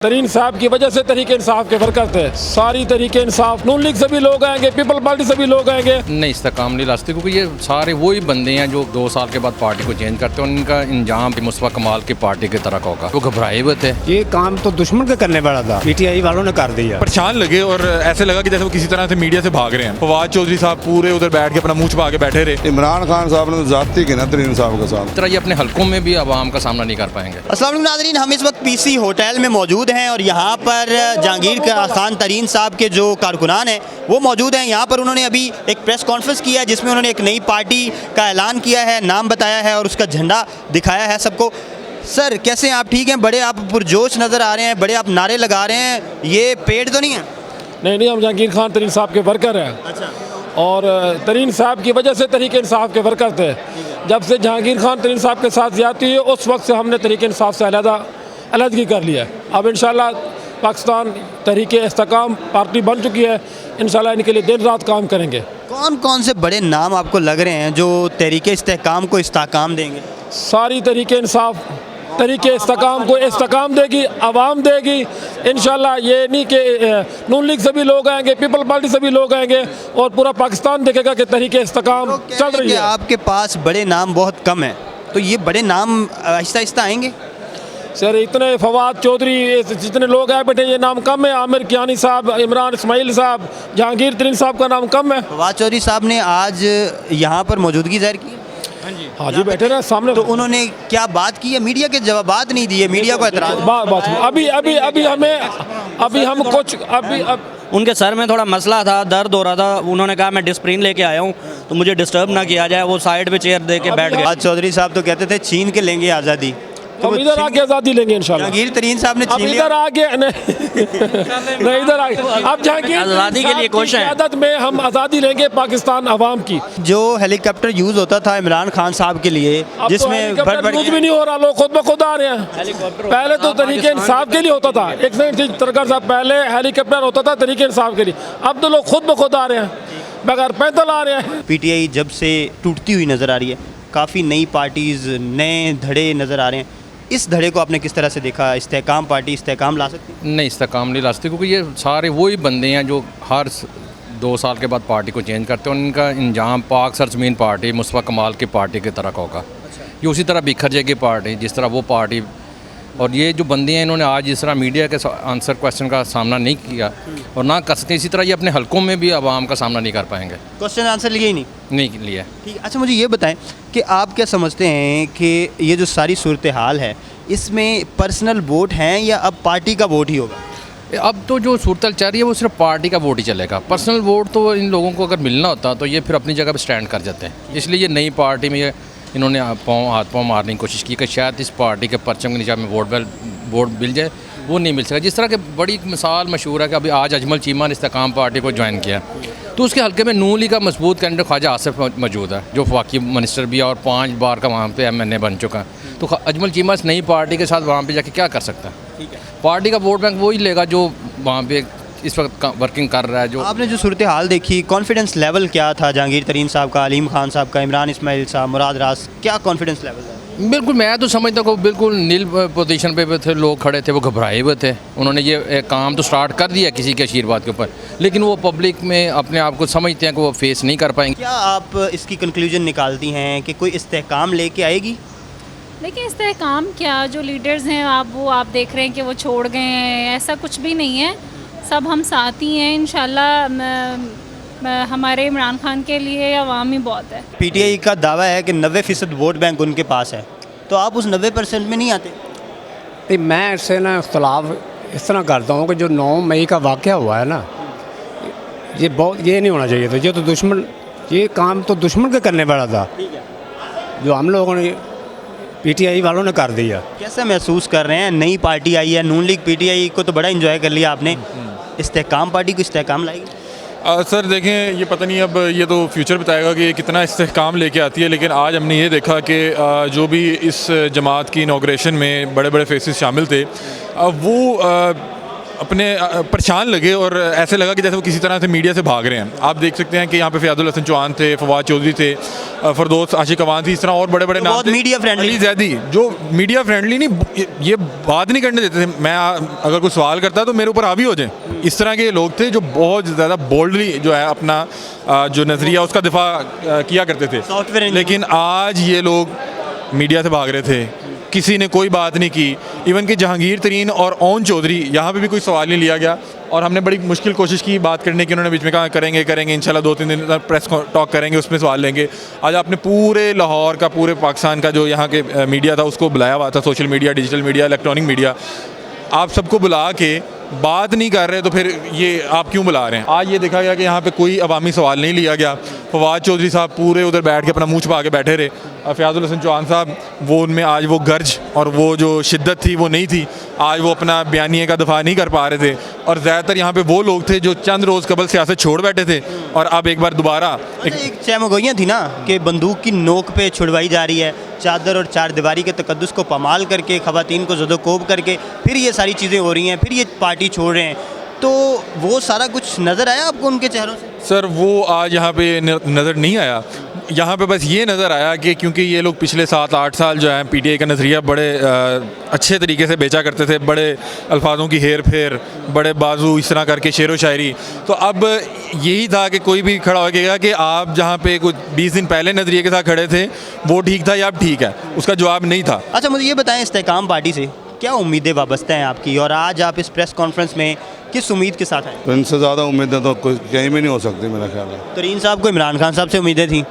तरीन साहब की वजह से तरीके इंसाफ के बरकत है। सारी तरीके इंसाफ नून लीग से भी लोग आएंगे, पीपल पार्टी से भी लोग आएंगे। नहीं इस्तेकाम नहीं लाते क्योंकि ये सारे वही बंदे हैं जो 2 साल के बाद पार्टी को चेंज करते हैं। इनका इंजाम भी मुस्तफा कमाल की पार्टी की तरह का होगा। वो घबराए हुए थे। ये काम तो दुश्मन के करने वाला था, पीटीआई वालों ने कर दिया। परेशान लगे और ऐसे लगा कि जैसे वो किसी तरह से मीडिया से भाग रहे हैं। फवाद चौधरी साहब पूरे उधर बैठ के अपना मुंह छुपा के बैठे रहे। इमरान खान साहब ने तो जाती की ना तरीन साहब के साथ। इस तरह ये अपने हलकों में भी आवाम का सामना नहीं कर पाएंगे। अस्सलाम वालेकुम नाज़रीन, हम इस वक्त पीसी होटल में मौजूद हैं और यहाँ पर जहांगीर खान तरीन साहब के जो कारकुनान हैं वो मौजूद हैं। यहाँ पर उन्होंने अभी एक प्रेस कॉन्फ्रेंस किया है जिसमें उन्होंने एक नई पार्टी का ऐलान किया है, नाम बताया है और उसका झंडा दिखाया है सबको। सर कैसे हैं आप? ठीक हैं? बड़े आप पुरजोश नज़र आ रहे हैं, बड़े आप नारे लगा रहे हैं, ये पेड़ तो नहीं है? नहीं, हम जहांगीर खान तरीन साहब के वर्कर हैं। अच्छा। और तरीन साहब की वजह से तरीके इंसाफ के बरकत है। जब से जहांगीर खान तरीन साहब के साथ ज्यादती हुई उस वक्त से हमने तरीके इंसाफ से अलहदगी कर लिया है। अब इंशाल्लाह पाकिस्तान तहरीक इस्तेकाम पार्टी बन चुकी है। इंशाल्लाह इनके लिए दिन रात काम करेंगे। कौन कौन से बड़े नाम आपको लग रहे हैं जो तहरीक इस्तेकाम को इस्तेकाम देंगे? सारी तरीके इंसाफ तरीके इस्तेकाम को इस्तेकाम देगी, आवाम देगी इंशाल्लाह। ये नहीं कि नून लीग से भी लोग आएंगे, पीपल पार्टी से भी लोग आएंगे और पूरा पाकिस्तान देखेगा कि तरीके इस्तेकाम चल रही है। आपके पास बड़े नाम बहुत कम है, तो ये बड़े नाम आहिस्ता आहिस्ता आएंगे? सर इतने फवाद चौधरी जितने लोग आए बैठे ये नाम कम है। आमिर कियानी साहब, इमरान इस्माइल साहब, जहांगीर तरीन साहब का नाम कम है। फवाद चौधरी साहब ने आज यहाँ पर मौजूदगी जाहिर की। हाँ जी बैठे ना सामने। तो उन्होंने क्या बात की है? मीडिया के जवाबात नहीं दिए, मीडिया को एतराज। बात अभी हम कुछ उनके सर में थोड़ा मसला था, दर्द हो रहा था। उन्होंने कहा मैं डिस्प्रिन लेके आया हूँ तो मुझे डिस्टर्ब ना किया जाए। वो साइड पे चेयर दे के बैठ गए। फवाद चौधरी साहब तो कहते थे छीन के लेंगे आज़ादी। हम इधर आके आज़ादी लेंगे इंशाल्लाह। जहांगीर तरीन साहब ने छीन लिया। इधर आगे नहीं इधर आगे अब जहांगीर आज़ादी के लिए कोशिश है। क़यादत में हम आज़ादी लेंगे पाकिस्तान अवाम की। जो हेलीकॉप्टर यूज़ होता था इमरान खान साहब के लिए, जिसमें यूज भी नहीं हो रहा, लोग खुद ब खुद आ रहे हैं। पहले तो तरीके इंसाफ के लिए होता था। एक सेकंड तरकर साहब, पहले हेलीकॉप्टर होता था तरीके इंसाफ के लिए, अब तो लोग खुद ब खुद आ रहे हैं, बगैर पैदल आ रहे हैं। पीटीआई जब से टूटती हुई नज़र आ रही है, काफ़ी नई पार्टीज़, नए धड़े नज़र आ रहे हैं। इस धड़े को आपने किस तरह से देखा? इस्तेकाम पार्टी इस्तेकाम ला सकती है? नहीं इस्तेकाम नहीं लाते क्योंकि ये सारे वही बंदे हैं जो हर 2 साल के बाद पार्टी को चेंज करते हैं। इनका इंजाम पाक सरजमीन पार्टी मुस्तफा कमाल की पार्टी की तरह का होगा। ये उसी तरह बिखर जाएगी पार्टी जिस तरह वो पार्टी। और ये जो बंदे हैं इन्होंने आज जिस तरह मीडिया के आंसर क्वेश्चन का सामना नहीं किया और ना कर सकते, इसी तरह ये अपने हलकों में भी आवाम का सामना नहीं कर पाएंगे। क्वेश्चन आंसर लिए ही नहीं लिया। ठीक। अच्छा मुझे ये बताएं कि आप क्या समझते हैं कि ये जो सारी सूरत हाल है इसमें पर्सनल वोट हैं या अब पार्टी का वोट ही होगा? अब तो जो सूरत चल रही है वो सिर्फ पार्टी का वोट ही चलेगा। पर्सनल वोट तो इन लोगों को अगर मिलना होता तो ये फिर अपनी जगह पर स्टैंड कर जाते हैं। इसलिए ये नई पार्टी में इन्होंने हाथ पाँव मारने की कोशिश की कि शायद इस पार्टी के परचम के नीचे में वोट मिल जाए। वो नहीं मिल सका। जिस तरह के बड़ी मिसाल मशहूर है कि अभी आज अजमल चीमा ने इस्तेकाम पार्टी को ज्वाइन किया, तो उसके हल्के में नून लीग का मजबूत कैंडिडेट ख्वाजा आसिफ मौजूद है जो वफाकी मिनिस्टर भी है और 5 बार का वहाँ पे MNA बन चुका है। तो अजमल चीमा इस नई पार्टी के साथ वहाँ पे जाके क्या कर सकता है? पार्टी का वोट बैंक वही लेगा जो वहाँ पे इस वक्त वर्किंग कर रहा है। जो आपने जो सूरत हाल देखी, कॉन्फिडेंस लेवल क्या था जहांगीर तरीन साहब का, अलीम खान साहब का, इमरान इस्माइल साहब, मुराद रास, क्या कॉन्फिडेंस लेवल था? बिल्कुल मैं तो समझता हूँ बिल्कुल नील पोजीशन पे थे, लोग खड़े थे, वो घबराए हुए थे। उन्होंने ये काम तो स्टार्ट कर दिया किसी के आशीर्वाद के ऊपर, लेकिन वो पब्लिक में अपने आप को समझते हैं कि वो फेस नहीं कर पाएंगे। क्या आप इसकी कंक्लूजन निकालती हैं कि कोई इस्तेकाम लेके आएगी? देखिए इस्तेकाम क्या, जो लीडर्स हैं आप देख रहे हैं कि वो छोड़ गए हैं, ऐसा कुछ भी नहीं है। सब हम साथ ही हैं इंशाल्लाह। हमारे इमरान खान के लिए अवाम ही बहुत है। पीटीआई का दावा है कि 90% वोट बैंक उनके पास है, तो आप उस 90% में नहीं आते? नहीं, मैं इससे ना इख्तलाफ इस तरह करता हूँ कि जो 9 मई का वाक़या हुआ है ना, ये नहीं होना चाहिए था। ये काम तो दुश्मन के करने वाला था, जो हम लोगों ने पीटीआई वालों ने कर दिया। कैसा महसूस कर रहे हैं? नई पार्टी आई है, नून लीग पीटीआई को तो बड़ा एंजॉय कर लिया आपने, इस्तेकाम पार्टी को इस्तेकाम लाएगी? सर देखें, ये पता नहीं, अब ये तो फ्यूचर बताएगा कि कितना इस्तेहकाम लेके आती है। लेकिन आज हमने ये देखा कि जो भी इस जमात की इनॉग्रेशन में बड़े बड़े फेसेस शामिल थे, वो अपने परेशान लगे और ऐसे लगा कि जैसे वो किसी तरह से मीडिया से भाग रहे हैं। आप देख सकते हैं कि यहाँ पे फ़याज़ुल हसन चौहान थे, फवाद चौधरी थे, फरदौस आशिक अवान थी, इस तरह और बड़े बड़े नाम बहुत थे। Media friendly. अली ज़ैदी जो मीडिया फ्रेंडली नहीं, ये बात नहीं करने देते थे। मैं अगर कोई सवाल करता तो मेरे ऊपर हावी हो जाए, इस तरह के लोग थे जो बहुत ज़्यादा बोल्डली जो है अपना जो नज़रिया उसका दिफा किया करते थे। सॉफ्टवेयर लेकिन आज ये लोग मीडिया से भाग रहे थे, किसी ने कोई बात नहीं की। इवन कि जहांगीर तरीन और ओन चौधरी यहाँ पे भी कोई सवाल नहीं लिया गया और हमने बड़ी मुश्किल कोशिश की बात करने की। उन्होंने बीच में कहा करेंगे इंशाल्लाह 2-3 दिन प्रेस टॉक करेंगे, उसमें सवाल लेंगे। आज आपने पूरे लाहौर का, पूरे पाकिस्तान का जो यहाँ के मीडिया था उसको बुलाया हुआ था, social media, digital media, electronic media, आप सबको बुला के बात नहीं कर रहे तो फिर ये आप क्यों बुला रहे हैं? आज ये देखा गया कि यहाँ पे कोई अवामी सवाल नहीं लिया गया। फवाद चौधरी साहब पूरे उधर बैठ के अपना मुँह छुपा के बैठे रहे। फ़याज़ुल हसन चौहान साहब, वो उनमें आज वो गर्ज और वो जो शिद्दत थी वो नहीं थी। आज वो अपना बयानिए का दफ़ा नहीं कर पा रहे थे और ज़्यादातर यहाँ पे वो लोग थे जो चंद रोज़ कबल सियासत छोड़ बैठे थे और अब एक बार दोबारा एक चहमगोइयाँ थी ना कि बंदूक की नोक पे छुड़वाई जा रही है, चादर और चार दीवारी के तकद्दुस को पामाल करके, ख़वातीन को ज़दोकोब करके फिर ये सारी चीज़ें हो रही हैं, फिर ये पार्टी छोड़ रहे हैं। तो वो सारा कुछ नज़र आया आपको उनके चेहरों से? सर वो आज यहाँ पे नज़र नहीं आया। यहाँ पे बस ये नज़र आया कि क्योंकि ये लोग पिछले 7-8 साल जो है पीटीआई का नज़रिया बड़े अच्छे तरीके से बेचा करते थे, बड़े अल्फाजों की हेर फेर, बड़े बाजू इस तरह करके शेर व शायरी। तो अब यही था कि कोई भी खड़ा हो गया कि आप जहाँ पे कुछ 20 दिन पहले नज़रिए के साथ खड़े थे वो ठीक था या अब ठीक है, उसका जवाब नहीं था। अच्छा मुझे ये बताएं, इस्तेहकाम पार्टी से क्या उम्मीदें वाबस्ता हैं आपकी, और आज आप इस प्रेस कॉन्फ्रेंस में किस उम्मीद के साथ आए? तो इनसे ज़्यादा उम्मीदें तो कोई कहीं भी नहीं हो सकती मेरा ख्याल है। तरीन साहब को इमरान खान साहब से उम्मीदें थी।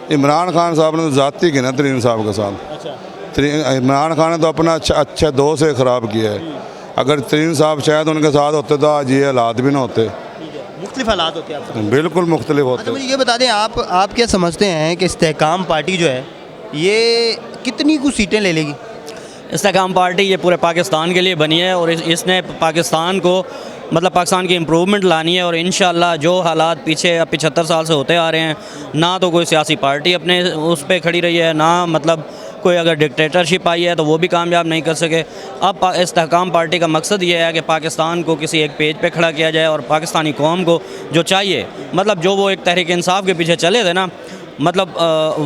इमरान खान साहब ने तो ज़्यादती की ना तरीन साहब के साथ। अच्छा। इमरान खान ने तो अपना अच्छा दोस्त से ख़राब किया है। अगर तरीन साहब शायद उनके साथ होते तो आज ये हालात भी ना होते। मुख्तलिफ हालात होते हैं आपको? बिल्कुल मुख्तलिफ अच्छा होते। मुझे ये बता दें, आप क्या समझते हैं कि इस्तेहकाम पार्टी जो है ये कितनी कुछ सीटें ले लेगी? इस्तेहकाम पार्टी ये पूरे पाकिस्तान के लिए बनी है और इसने पाकिस्तान को मतलब पाकिस्तान की इम्प्रूवमेंट लानी है। और इंशाअल्लाह जो हालात पीछे 75 साल से होते आ रहे हैं, ना तो कोई सियासी पार्टी अपने उस पर खड़ी रही है, ना मतलब कोई अगर डिक्टेटरशिप आई है तो वो भी कामयाब नहीं कर सके। अब इस्तेहकाम पार्टी का मकसद ये है कि पाकिस्तान को किसी एक पेज पे खड़ा किया जाए और पाकिस्तानी कौम को जो चाहिए, मतलब जो वो एक तहरीक इंसाफ के पीछे चले थे ना, मतलब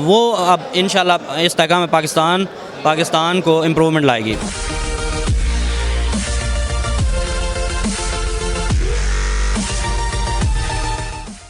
वो अब इंशाअल्लाह इस्तेहकाम पाकिस्तान को इम्प्रूवमेंट लाएगी।